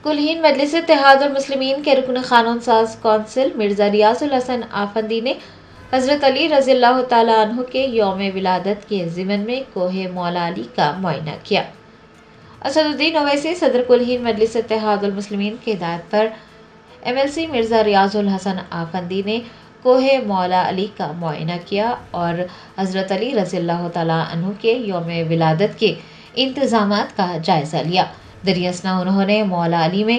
کل ہند مجلس اتحاد المسلمین کے رکن قانون ساز کونسل مرزا ریاض الحسن آفندی نے حضرت علی رضی اللہ تعالیٰ عنہ کے یوم ولادت کے ضمن میں کوہ مولا علی کا معائنہ کیا۔ اسد الدین اویسی صدر کل ہند مجلس اتحاد المسلمین کی ہدایت پر MLC مرزا ریاض الحسن آفندی نے کوہ مولا علی کا معائنہ کیا اور حضرت علی رضی اللہ تعالیٰ عنہ کے یوم ولادت کے انتظامات کا جائزہ لیا۔ دریں اثنا انہوں نے مولا علی میں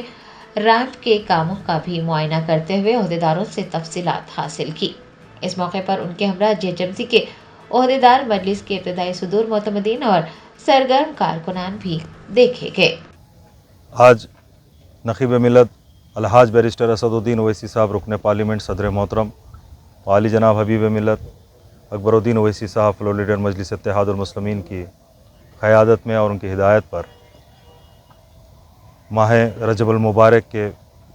ریمپ کے کاموں کا بھی معائنہ کرتے ہوئے عہدیداروں سے تفصیلات حاصل کی۔ اس موقع پر ان کے ہمراہ GHMC کے عہدیدار، مجلس کے ابتدائی صدور معتمدین اور سرگرم کارکنان بھی دیکھے گئے۔ آج نقیب ملت الحاج بیرسٹر اسد الدین اویسی صاحب رکن پارلیمنٹ صدر محترم عالی جناب حبیب ملت اکبر الدین اویسی صاحب فلور لیڈر مجلس اتحاد المسلمین کی قیادت میں اور ان کی ہدایت پر ماہ رجب المبارک کے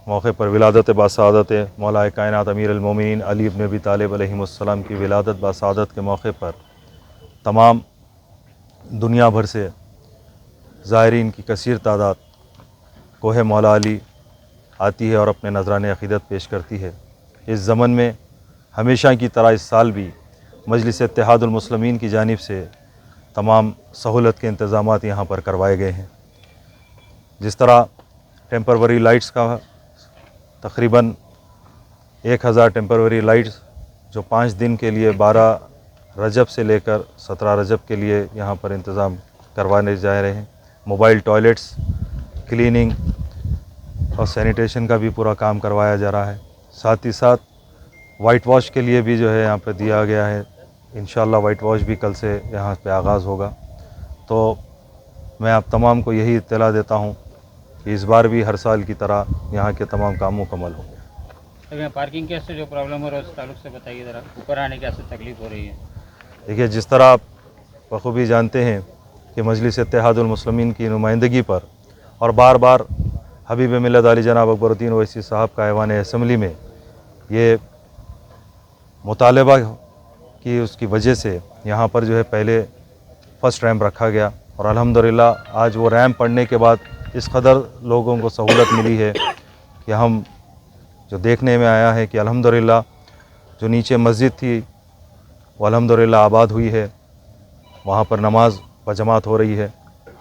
موقع پر ولادت باسعادت مولا کائنات امیر المومنین علی بن ابی طالب علیہ السلام کی ولادت باسعادت کے موقع پر تمام دنیا بھر سے زائرین کی کثیر تعداد کوہ مولا علی آتی ہے اور اپنے نذران عقیدت پیش کرتی ہے۔ اس ضمن میں ہمیشہ کی طرح اس سال بھی مجلس اتحاد المسلمین کی جانب سے تمام سہولت کے انتظامات یہاں پر کروائے گئے ہیں۔ جس طرح ٹیمپروری لائٹس کا تقریباً 1000 ٹیمپروری لائٹس جو 5 دن کے لیے 12 رجب سے لے کر 17 رجب کے لیے یہاں پر انتظام کروانے جا رہے ہیں۔ موبائل ٹوائلٹس کلیننگ اور سینیٹیشن کا بھی پورا کام کروایا جا رہا ہے۔ ساتھ ہی ساتھ وائٹ واش کے لیے بھی جو ہے یہاں پہ دیا گیا ہے۔ انشاءاللہ وائٹ واش بھی کل سے یہاں پہ آغاز ہوگا۔ تو میں آپ تمام کو یہی اطلاع دیتا ہوں کہ اس بار بھی ہر سال کی طرح یہاں کے تمام کام مکمل ہوں گے۔ پارکنگ کے سے جو پرابلم ہو رہا ہے اس تعلق سے بتائیے ذرا، اوپر آنے کی ایسے تکلیف ہو رہی ہے؟ دیکھیے، جس طرح آپ بخوبی جانتے ہیں کہ مجلس اتحاد المسلمین کی نمائندگی پر اور بار بار حبیب ملت علی جناب اکبر الدین اویسی صاحب کا ایوان اسمبلی میں یہ مطالبہ کی اس کی وجہ سے یہاں پر جو ہے پہلے فرسٹ ریمپ رکھا گیا اور الحمدللہ آج وہ ریمپ پڑنے کے بعد اس قدر لوگوں کو سہولت ملی ہے کہ ہم جو دیکھنے میں آیا ہے کہ الحمدللہ جو نیچے مسجد تھی وہ الحمدللہ آباد ہوئی ہے، وہاں پر نماز بجماعت ہو رہی ہے۔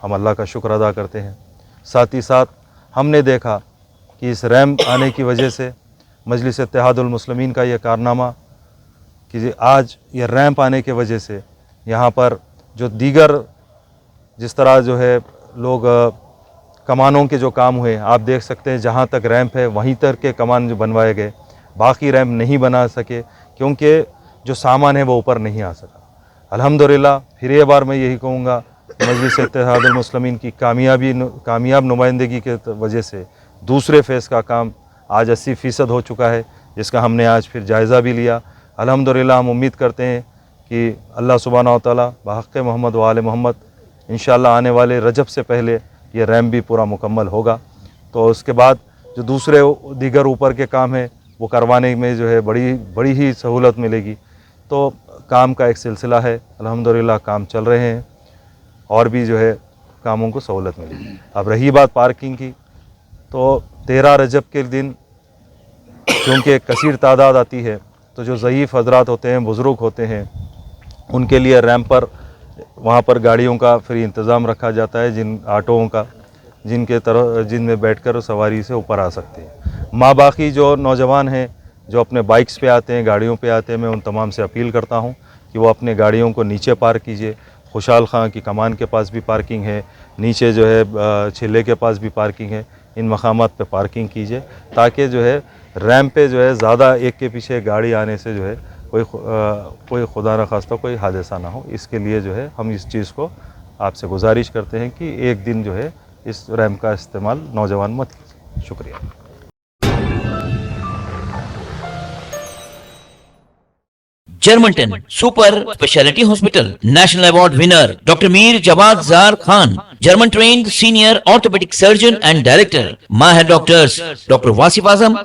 ہم اللہ کا شکر ادا کرتے ہیں۔ ساتھ ہی ساتھ ہم نے دیکھا کہ اس ریمپ آنے کی وجہ سے مجلس اتحاد المسلمین کا یہ کارنامہ کہ آج یہ ریمپ آنے کی وجہ سے یہاں پر جو دیگر جس طرح جو ہے لوگ کمانوں کے جو کام ہوئے آپ دیکھ سکتے ہیں، جہاں تک ریمپ ہے وہیں تک کے کمان جو بنوائے گئے، باقی ریمپ نہیں بنا سکے کیونکہ جو سامان ہے وہ اوپر نہیں آ سکا۔ الحمدللہ پھر یہ بار میں یہی کہوں گا مجلس اتحاد المسلمین کی کامیاب نمائندگی کے وجہ سے دوسرے فیز کا کام آج 80% ہو چکا ہے، جس کا ہم نے آج پھر جائزہ بھی لیا۔ الحمدللہ ہم امید کرتے ہیں کہ اللہ سبحانہ و تعالیٰ بحق محمد و آل محمد انشاءاللہ آنے والے رجب سے پہلے یہ ریمپ بھی پورا مکمل ہوگا۔ تو اس کے بعد جو دوسرے دیگر اوپر کے کام ہیں وہ کروانے میں جو ہے بڑی ہی سہولت ملے گی۔ تو کام کا ایک سلسلہ ہے، الحمدللہ کام چل رہے ہیں اور بھی جو ہے کاموں کو سہولت ملے گی۔ اب رہی بات پارکنگ کی، تو 13 رجب کے دن کیونکہ کثیر تعداد آتی ہے تو جو ضعیف حضرات ہوتے ہیں، بزرگ ہوتے ہیں، ان کے لیے ریمپ پر وہاں پر گاڑیوں کا فری انتظام رکھا جاتا ہے، جن آٹوؤں کا جن میں بیٹھ کر سواری سے اوپر آ سکتے ہیں۔ باقی جو نوجوان ہیں جو اپنے بائکس پہ آتے ہیں، گاڑیوں پہ آتے ہیں، میں ان تمام سے اپیل کرتا ہوں کہ وہ اپنے گاڑیوں کو نیچے پارک کیجئے۔ خوشحال خان کی کمان کے پاس بھی پارکنگ ہے، نیچے جو ہے چھلے کے پاس بھی پارکنگ ہے، ان مقامات پہ پارکنگ کیجئے تاکہ جو ہے ریمپ پہ جو ہے زیادہ ایک کے پیچھے گاڑی آنے سے جو ہے کوئی خدا نخواستہ کوئی حادثہ نہ ہو۔ اس کے لیے جو ہے ہم اس چیز کو آپ سے گزارش کرتے ہیں کہ ایک دن جو ہے اس ریمپ کا استعمال نوجوان مت کیجیے۔ شکریہ۔ جرمنٹن super speciality hospital national award winner doctor Mir Jawad Zar Khan German trained senior orthopedic surgeon and director, Mahir doctors Dr. Wasif Azam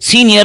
senior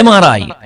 MRI,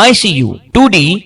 ICU, 2D